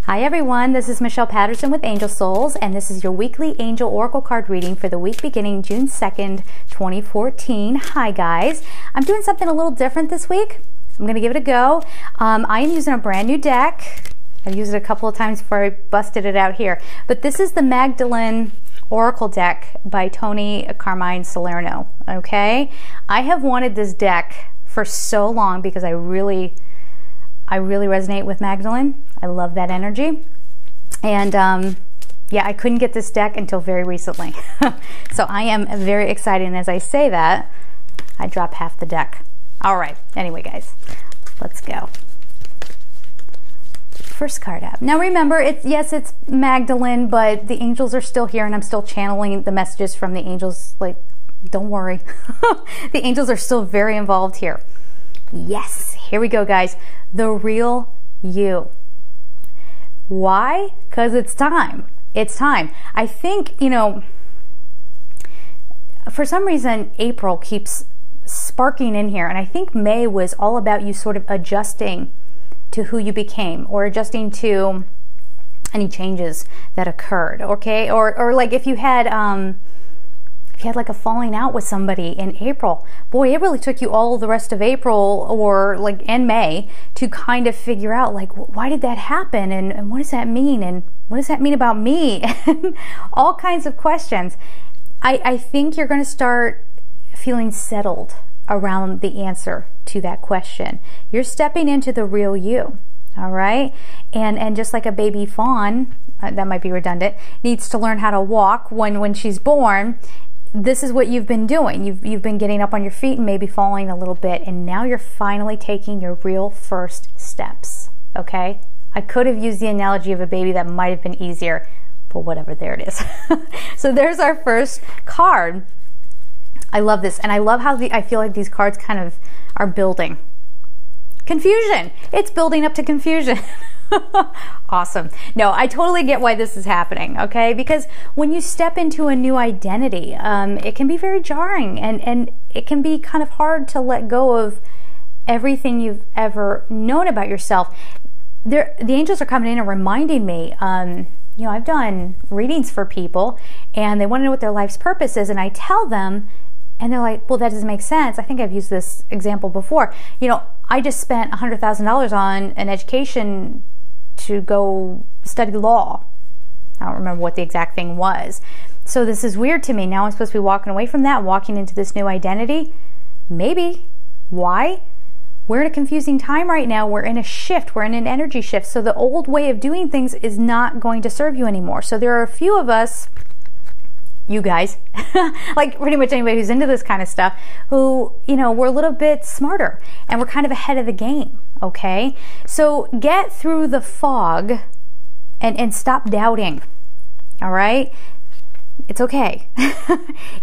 Hi everyone, this is Michelle Patterson with Angel Souls, and this is your weekly Angel Oracle card reading for the week beginning June 2nd, 2014. Hi guys, I'm doing something a little different this week. I'm going to give it a go. I am using a brand new deck. I've used it a couple of times before I busted it out here, but this is the Magdalene Oracle deck by Tony Carmine Salerno, okay? I have wanted this deck for so long because I really resonate with Magdalene. I love that energy. And yeah, I couldn't get this deck until very recently. So I am very excited, and as I say that, I drop half the deck. All right, anyway guys, let's go. First card up. Now remember, it's Magdalene, but the angels are still here, and I'm still channeling the messages from the angels. Like, don't worry. The angels are still very involved here. Yes, here we go guys. The real you. Why? Because it's time. It's time. I think, you know, for some reason April keeps sparking in here, and I think May was all about you sort of adjusting to who you became, or adjusting to any changes that occurred, okay? Or like if you had like a falling out with somebody in April, boy, it really took you all the rest of April or like in May to kind of figure out like, why did that happen, and what does that mean, and what does that mean about me, and all kinds of questions. I think you're going to start feeling settled around the answer to that question. You're stepping into the real you, all right? And just like a baby fawn, that might be redundant, needs to learn how to walk when she's born, this is what you've been doing. You've been getting up on your feet and maybe falling a little bit, and now you're finally taking your real first steps, okay? I could have used the analogy of a baby that might have been easier, but whatever, there it is. So there's our first card. I love this, and I love how I feel like these cards kind of are building. Confusion. It's building up to confusion. Awesome. No, I totally get why this is happening, okay? Because when you step into a new identity, it can be very jarring, and it can be kind of hard to let go of everything you've ever known about yourself. The angels are coming in and reminding me, you know, I've done readings for people, and they want to know what their life's purpose is, and I tell them, and they're like, well, that doesn't make sense. I think I've used this example before. You know, I just spent $100,000 on an education to go study law. I don't remember what the exact thing was. So this is weird to me. Now I'm supposed to be walking away from that, walking into this new identity? Maybe. Why? We're in a confusing time right now. We're in a shift. We're in an energy shift. So the old way of doing things is not going to serve you anymore. So there are a few of us, you guys, like pretty much anybody who's into this kind of stuff, who, you know, we're a little bit smarter and we're kind of ahead of the game, okay? So get through the fog and stop doubting, all right? It's okay.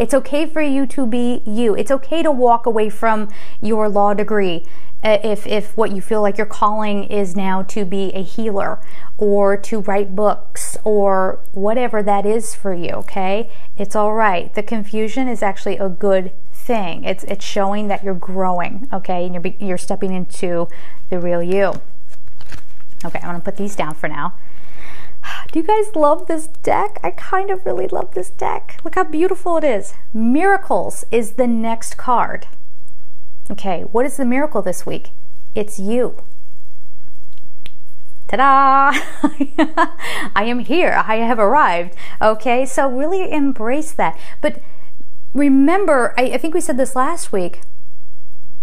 It's okay for you to be you. It's okay to walk away from your law degree if what you feel like your calling is now to be a healer or to write books or whatever that is for you, okay? It's all right. The confusion is actually a good thing. It's showing that you're growing, okay? And you're stepping into the real you. Okay, I'm going to put these down for now. Do you guys love this deck? I kind of really love this deck. Look how beautiful it is. Miracles is the next card. Okay, what is the miracle this week? It's you. Ta-da! I am here. I have arrived. Okay, so really embrace that. But remember, I think we said this last week,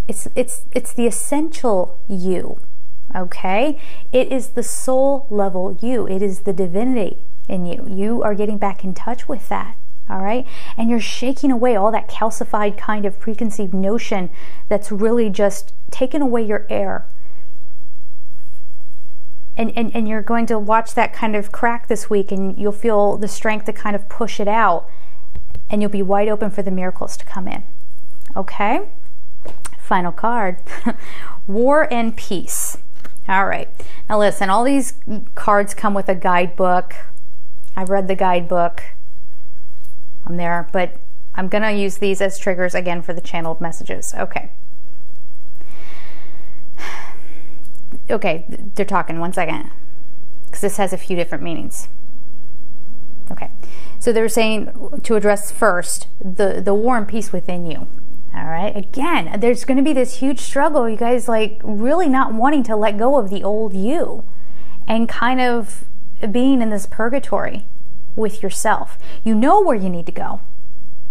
it's the essential you. Okay? It is the soul level you. It is the divinity in you. You are getting back in touch with that. All right? And you're shaking away all that calcified kind of preconceived notion that's really just taken away your air. And you're going to watch that kind of crack this week, and you'll feel the strength to kind of push it out, and you'll be wide open for the miracles to come in. Okay? Final card. War and Peace. All right. Now listen, all these cards come with a guidebook. I've read the guidebook on there, but I'm going to use these as triggers again for the channeled messages. Okay. Okay, they're talking. 1 second. because this has a few different meanings. Okay, so they're saying to address first the war and peace within you. All right, again, there's going to be this huge struggle, you guys, like really not wanting to let go of the old you and kind of being in this purgatory with yourself. You know where you need to go.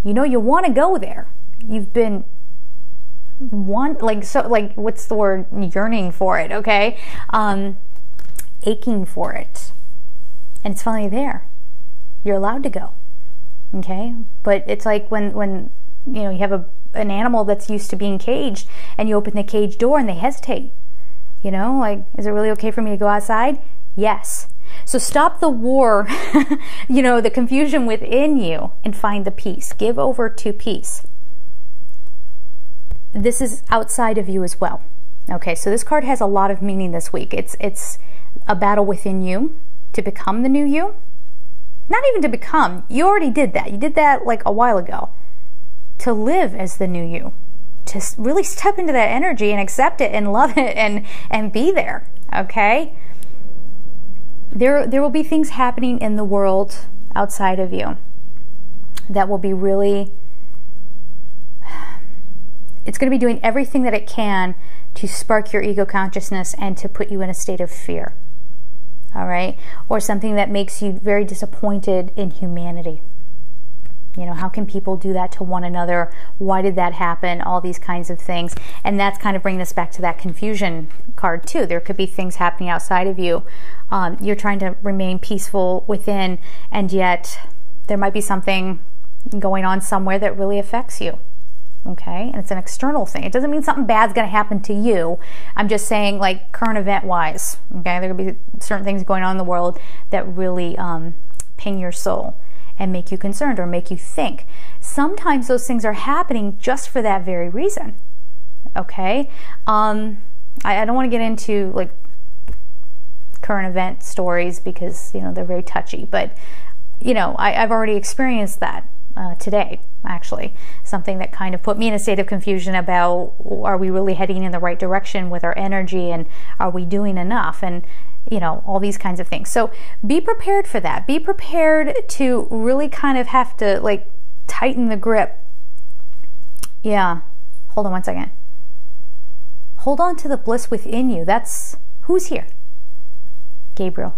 You know you want to go there. You've been what's the word? Yearning for it, okay? Aching for it. And it's finally there. You're allowed to go. Okay? But it's like when you know, you have an animal that's used to being caged and you open the cage door and they hesitate. You know, like, is it really okay for me to go outside? Yes. So stop the war, you know, the confusion within you, and find the peace. Give over to peace. This is outside of you as well. Okay, so this card has a lot of meaning this week. It's a battle within you to become the new you. Not even to become. You already did that. You did that like a while ago. To live as the new you. To really step into that energy and accept it and love it and be there. Okay? There will be things happening in the world outside of you that will be really, it's going to be doing everything that it can to spark your ego consciousness and to put you in a state of fear. All right? Or something that makes you very disappointed in humanity. You know, how can people do that to one another? Why did that happen? All these kinds of things. And that's kind of bringing us back to that confusion card too. There could be things happening outside of you. You're trying to remain peaceful within, and yet there might be something going on somewhere that really affects you. Okay? And it's an external thing. It doesn't mean something bad's going to happen to you. I'm just saying, like, current event wise. Okay? There could be certain things going on in the world that really ping your soul and make you concerned or make you think. Sometimes those things are happening just for that very reason. Okay? I don't want to get into like current event stories because, you know, they're very touchy, but you know, I've already experienced that today, actually. Something that kind of put me in a state of confusion about, are we really heading in the right direction with our energy, and are we doing enough? And you know, all these kinds of things. So be prepared for that. Be prepared to really kind of have to like tighten the grip. Yeah. Hold on one second. Hold on to the bliss within you. That's, who's here? Gabriel.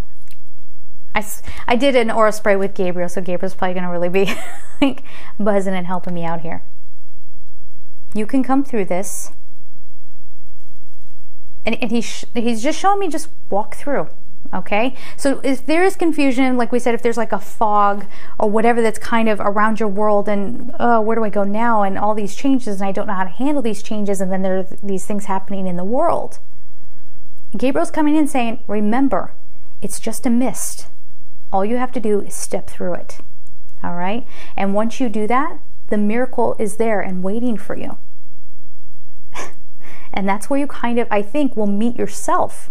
I did an aura spray with Gabriel, so Gabriel's probably going to really be like buzzing and helping me out here. You can come through this. And he's just showing me, just walk through, okay? So if there is confusion, like we said, if there's like a fog or whatever that's kind of around your world, and where do I go now, and all these changes, and I don't know how to handle these changes, and then there are these things happening in the world. Gabriel's coming in saying, remember, it's just a mist. All you have to do is step through it, all right? And once you do that, the miracle is there and waiting for you. And that's where you kind of, I think, will meet yourself.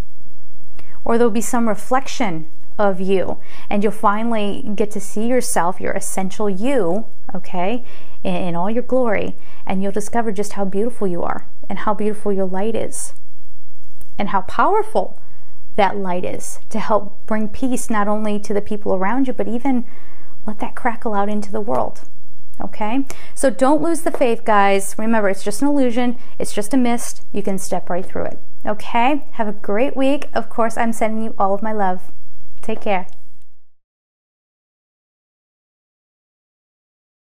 Or there'll be some reflection of you. And you'll finally get to see yourself, your essential you, okay, in all your glory. And you'll discover just how beautiful you are. And how beautiful your light is. And how powerful that light is to help bring peace not only to the people around you, but even let that crackle out into the world. Okay, so don't lose the faith, guys. Remember, it's just an illusion. It's just a mist. You can step right through it. Okay, have a great week. Of course, I'm sending you all of my love. Take care.